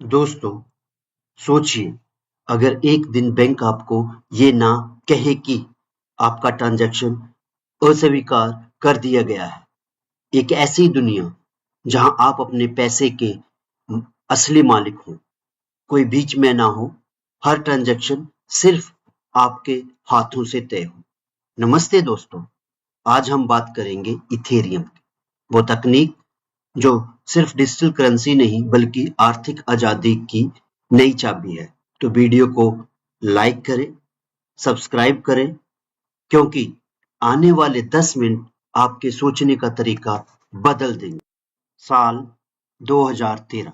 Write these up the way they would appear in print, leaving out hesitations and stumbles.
दोस्तों, सोचिए, अगर एक दिन बैंक आपको ये ना कहे कि आपका ट्रांजैक्शन अस्वीकार कर दिया गया है। एक ऐसी दुनिया जहां आप अपने पैसे के असली मालिक हों, कोई बीच में ना हो, हर ट्रांजैक्शन सिर्फ आपके हाथों से तय हो। नमस्ते दोस्तों, आज हम बात करेंगे इथेरियम की, वो तकनीक जो सिर्फ डिजिटल करेंसी नहीं बल्कि आर्थिक आजादी की नई चाबी है। तो वीडियो को लाइक करें, सब्सक्राइब करें, क्योंकि आने वाले 10 मिनट आपके सोचने का तरीका बदल देंगे। साल 2013,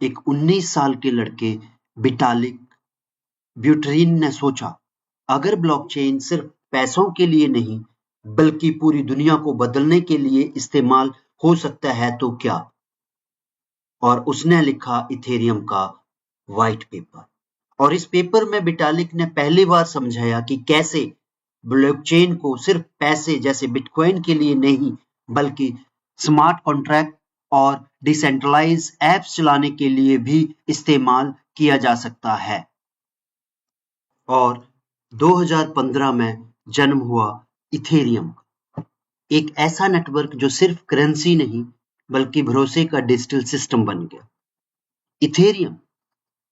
एक 19 साल के लड़के विटालिक ब्यूटेरिन ने सोचा, अगर ब्लॉकचेन सिर्फ पैसों के लिए नहीं बल्कि पूरी दुनिया को बदलने के लिए इस्तेमाल हो सकता है तो क्या। और उसने लिखा इथेरियम का व्हाइट पेपर। और इस पेपर में विटालिक ने पहली बार समझाया कि कैसे ब्लॉकचेन को सिर्फ पैसे जैसे बिटकॉइन के लिए नहीं बल्कि स्मार्ट कॉन्ट्रैक्ट और डिसेंट्रलाइज एप्स चलाने के लिए भी इस्तेमाल किया जा सकता है। और 2015 में जन्म हुआ इथेरियम, एक ऐसा नेटवर्क जो सिर्फ करेंसी नहीं बल्कि भरोसे का डिजिटल सिस्टम बन गया। इथेरियम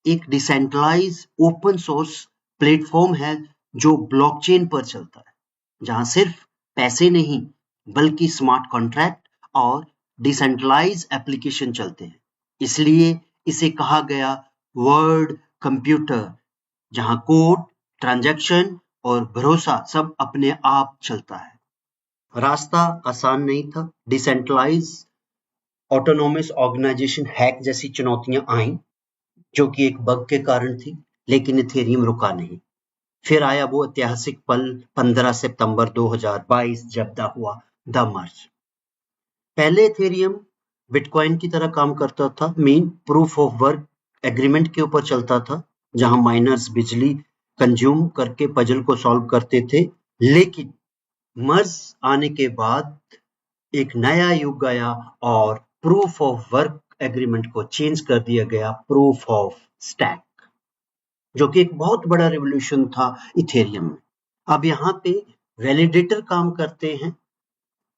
एक डिसेंट्रलाइज ओपन सोर्स प्लेटफॉर्म है जो ब्लॉकचेन पर चलता है, जहां सिर्फ पैसे नहीं बल्कि स्मार्ट कॉन्ट्रैक्ट और डिसेंट्रलाइज एप्लीकेशन चलते हैं। इसलिए इसे कहा गया वर्ल्ड कंप्यूटर, जहां कोड, ट्रांजैक्शन और भरोसा सब अपने आप चलता है। रास्ता आसान नहीं था। डिसेंट्रलाइज ऑटोनोमस ऑर्गेनाइजेशन हैक जैसी चुनौतियां आईं, जो कि एक बग के कारण थी, लेकिन इथेरियम रुका नहीं। फिर आया वो ऐतिहासिक पल 15 सितंबर 2022 जब हुआ द मर्ज। पहले इथेरियम बिटकॉइन की तरह काम करता था, main proof of work agreement के ऊपर चलता था, जहां माइनर्स बिजली कंज्यूम करके पजल को सॉल्व करते थे। लेकिन मर्ज आने के बाद एक नया युग आया और प्रूफ ऑफ वर्क एग्रीमेंट को चेंज कर दिया गया प्रूफ ऑफ स्टैक, जो कि एक बहुत बड़ा रिवॉल्यूशन था इथेरियम में। अब यहाँ पे वैलिडेटर काम करते हैं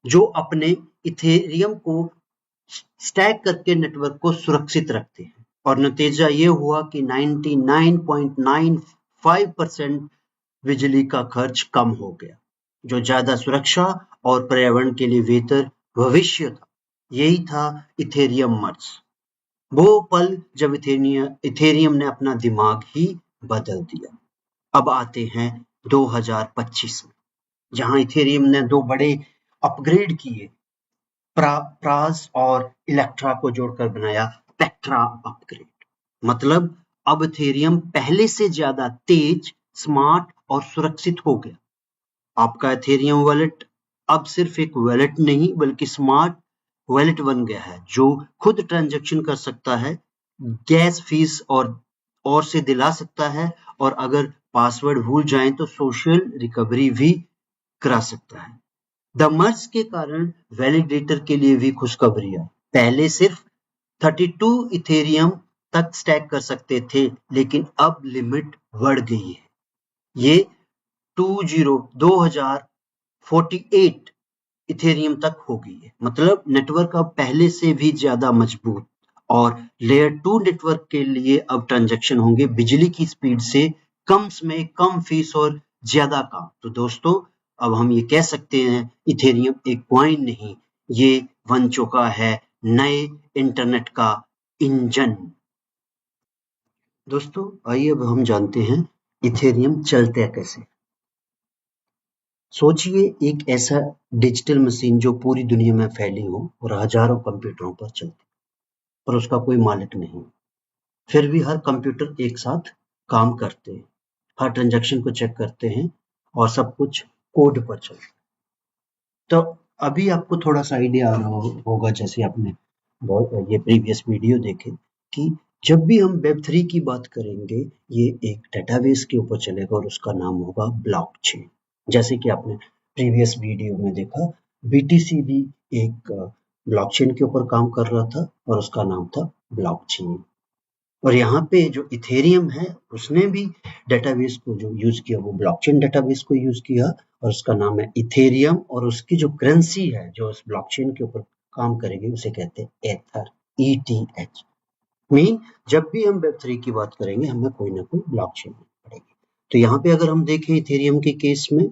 जो अपने इथेरियम को स्टैक करके नेटवर्क को सुरक्षित रखते हैं। और नतीजा ये हुआ कि 99.95% बिजली का खर्च कम हो गया, जो ज्यादा सुरक्षा और पर्यावरण के लिए बेहतर भविष्य था। यही था इथेरियम मर्ज, वो पल जब इथेरियम ने अपना दिमाग ही बदल दिया। अब आते हैं 2025 में, जहां इथेरियम ने दो बड़े अपग्रेड किए, प्रास और इलेक्ट्रा को जोड़कर बनाया पेट्रा अपग्रेड। मतलब अब इथेरियम पहले से ज्यादा तेज, स्मार्ट और सुरक्षित हो गया। आपका इथेरियम वॉलेट अब सिर्फ एक वॉलेट नहीं बल्कि स्मार्ट वॉलेट बन गया है, जो खुद ट्रांजैक्शन कर सकता है, गैस फीस और से दिला सकता है, और अगर पासवर्ड भूल जाएं तो सोशल रिकवरी भी करा सकता है। द मर्ज के कारण वैलिडेटर के लिए भी खुशखबरी है। पहले सिर्फ 32 इथेरियम तक स्टैक कर सकते थे, लेकिन अब लिमिट बढ़ गई है। ये 2048 इथेरियम तक हो गई है। मतलब नेटवर्क अब पहले से भी ज्यादा मजबूत। और लेयर 2 नेटवर्क के लिए अब ट्रांजैक्शन होंगे बिजली की स्पीड से, कम समय, कम फीस और ज्यादा काम। तो दोस्तों, अब हम ये कह सकते हैं इथेरियम एक कॉइन नहीं, ये बन चुका है नए इंटरनेट का इंजन। दोस्तों, आइए अब हम जानते हैं इथेरियम चलता कैसे। सोचिए, एक ऐसा डिजिटल मशीन जो पूरी दुनिया में फैली हो और हजारों कंप्यूटरों पर चलती, पर उसका कोई मालिक नहीं। फिर भी हर कंप्यूटर एक साथ काम करते हैं, हर ट्रांजैक्शन को चेक करते हैं और सब कुछ कोड पर चलता है। तो अभी आपको थोड़ा सा आइडिया आ रहा होगा, जैसे आपने ये प्रीवियस वीडियो देखे, कि जब भी हम वेब3 की बात करेंगे, ये एक डेटाबेस के ऊपर चलेगा और उसका नाम होगा ब्लॉकचेन। जैसे कि आपने प्रीवियस वीडियो में देखा, बीटीसी भी एक ब्लॉकचेन के ऊपर काम कर रहा था और उसका नाम था ब्लॉकचेन। और यहाँ पे जो इथेरियम है उसने भी डेटाबेस को जो यूज किया वो ब्लॉकचेन डेटाबेस को यूज किया और उसका नाम है इथेरियम और उसकी जो करेंसी है जो उस ब्लॉकचेन के ऊपर काम करेगी उसे कहते हैं एथर, ETH। मीन जब भी हम वेब3 की बात करेंगे हमें कोई ना कोई ब्लॉकचेन पड़ेगी। तो यहाँ पे अगर हम देखें इथेरियम के केस में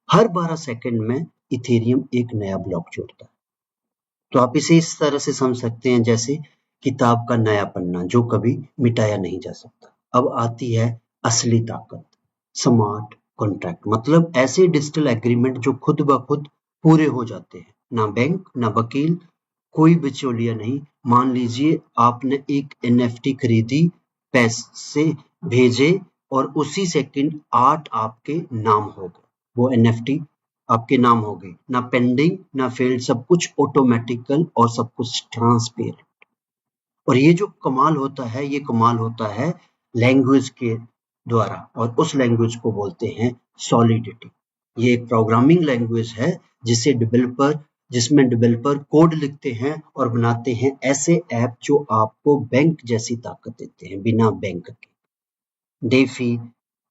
हर 12 सेकंड में इथेरियम एक नया ब्लॉक जोड़ता है। तो आप इसे इस तरह से समझ सकते हैं जैसे किताब का नया पन्ना जो कभी मिटाया नहीं जा सकता। अब आती है असली ताकत, स्मार्ट कॉन्ट्रैक्ट, मतलब ऐसे डिजिटल एग्रीमेंट जो खुद ब खुद पूरे हो जाते हैं। ना बैंक, ना वकील, कोई बिचौलिया नहीं। मान लीजिए आपने एक NFT खरीदी, पैसे भेजे और उसी सेकंड आर्ट आपके नाम हो गए। वो NFT आपके नाम हो गई, ना पेंडिंग ना फेल्ड, सब कुछ ऑटोमेटिकल और सब कुछ ट्रांसपेरेंट। और ये जो कमाल होता है ये कमाल होता है लैंग्वेज के द्वारा और उस लैंग्वेज को बोलते हैं सॉलिडिटी। ये एक प्रोग्रामिंग लैंग्वेज है जिसमें डेवलपर कोड लिखते हैं और बनाते हैं ऐसे ऐप जो आपको बैंक जैसी ताकत देते हैं बिना बैंक के। डेफी,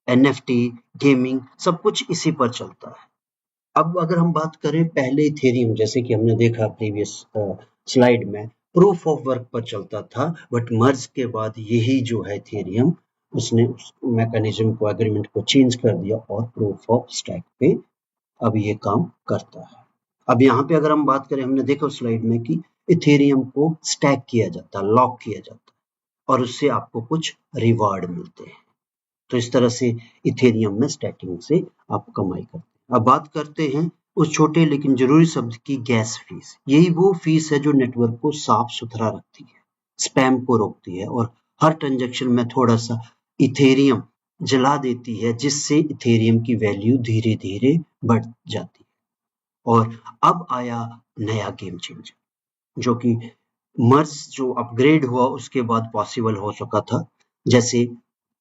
NFT, गेमिंग सब कुछ इसी पर चलता है। अब अगर हम बात करें पहले इथेरियम जैसे कि हमने देखा प्रीवियस स्लाइड में प्रूफ ऑफ वर्क पर चलता था, बट मर्ज के बाद यही जो है इथेरियम उसने उस मैकेनिज्म को एग्रीमेंट को चेंज कर दिया और प्रूफ ऑफ स्टैक पे अब ये काम करता है। अब यहाँ पे अगर हम बात करें हमने देखा उस स्लाइड में कि इथेरियम को स्टैक किया जाता है, लॉक किया जाता है और उससे आपको कुछ रिवार्ड मिलते हैं। तो इस तरह से इथेरियम में स्टैकिंग से आप कमाई करते हैं। अब बात करते हैं उस छोटे लेकिन जरूरी शब्द की, गैस फीस। यही वो फीस है जो नेटवर्क को साफ सुथरा रखती है, स्पैम को रोकती है और हर ट्रांजैक्शन में थोड़ा सा इथेरियम जला देती है जिससे इथेरियम की वैल्यू धीरे धीरे बढ़ जाती है। और अब आया नया गेम चेंजर जो कि मर्ज जो अपग्रेड हुआ उसके बाद पॉसिबल हो सका था, जैसे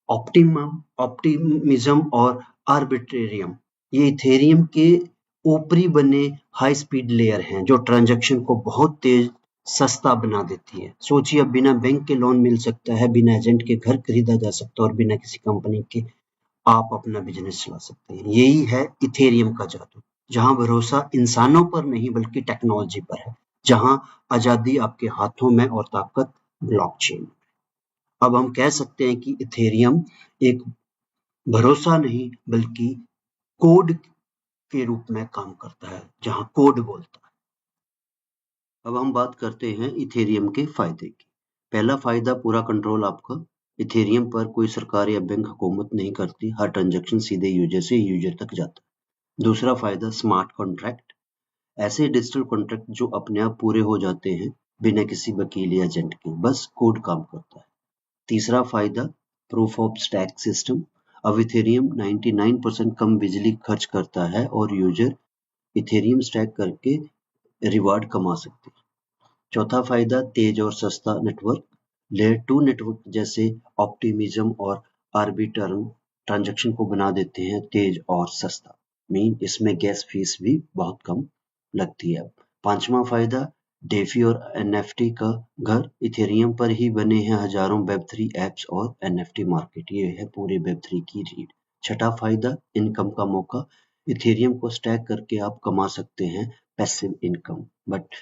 ऑप्टिमिज्म और आर्बिट्रेरियम। ये इथेरियम के ऊपरी बने हाई स्पीड लेयर हैं जो ट्रांजैक्शन को बहुत तेज सस्ता बना देती है। सोचिए अब बिना बैंक के लोन मिल सकता है, बिना एजेंट के घर खरीदा जा सकता है और बिना किसी कंपनी के आप अपना बिजनेस चला सकते हैं। यही है इथेरियम का जादू, जहां भरोसा इंसानों पर नहीं बल्कि टेक्नोलॉजी पर है, जहां आजादी आपके हाथों में और ताकत ब्लॉकचेन। अब हम कह सकते हैं कि इथेरियम एक भरोसा नहीं बल्कि कोड के रूप में काम करता है, जहां कोड बोलता है। अब हम बात करते हैं इथेरियम के फायदे की। पहला फायदा, पूरा कंट्रोल आपका। इथेरियम पर कोई सरकार या बैंक हुकूमत नहीं करती, हर ट्रांजैक्शन सीधे यूजर से यूजर तक जाता है। दूसरा फायदा, स्मार्ट कॉन्ट्रैक्ट, ऐसे डिजिटल कॉन्ट्रैक्ट जो अपने आप पूरे हो जाते हैं बिना किसी वकील या एजेंट के, बस कोड काम करता है। तीसरा फायदा, प्रूफ ऑफ स्टैक सिस्टम। अब इथेरियम 99% कम बिजली खर्च करता है और यूजर इथेरियम स्टैक करके रिवार्ड कमा सकते हैं। चौथा फायदा, तेज और सस्ता नेटवर्क। लेयर 2 नेटवर्क जैसे ऑप्टिमिज्म और आर्बिट्रम ट्रांजैक्शन को बना देते हैं तेज और सस्ता। मीन इसमें गैस फीस भी बहुत कम लगती है। पांचवा फायदा, डेफी और NFT का घर। इथेरियम पर ही बने हैं हजारों वेब3 एप्स और NFT मार्केट। ये है पूरे वेब3 की रीड। छठा फायदा, इनकम का मौका। इथेरियम को स्टैक करके आप कमा सकते हैं पैसिव इनकम। बट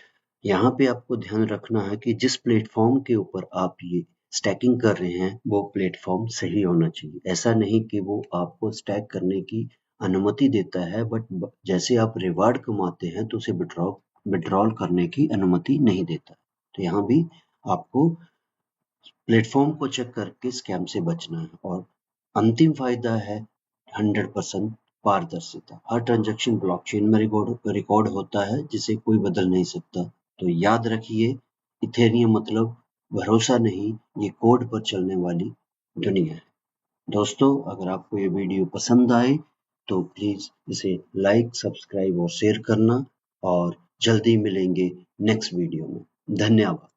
यहाँ पे आपको ध्यान रखना है कि जिस प्लेटफॉर्म के ऊपर आप ये स्टैकिंग कर रहे हैं वो प्लेटफॉर्म सही होना चाहिए। ऐसा नहीं कि वो आपको स्टैक करने की अनुमति देता है बट जैसे आप रिवार्ड कमाते हैं तो उसे विड्रॉल करने की अनुमति नहीं देता। तो यहाँ भी आपको प्लेटफॉर्म को चेक करके स्कैम से बचना है। और अंतिम फायदा है 100% पारदर्शिता। हर ट्रांजैक्शन ब्लॉकचेन में रिकॉर्ड होता है जिसे कोई बदल नहीं सकता। तो याद रखिए, इथेरियम मतलब भरोसा नहीं, ये कोड पर चलने वाली दुनिया है। दोस्तों, अगर आपको ये वीडियो पसंद आए तो प्लीज इसे लाइक, सब्सक्राइब और शेयर करना और जल्दी मिलेंगे नेक्स्ट वीडियो में। धन्यवाद।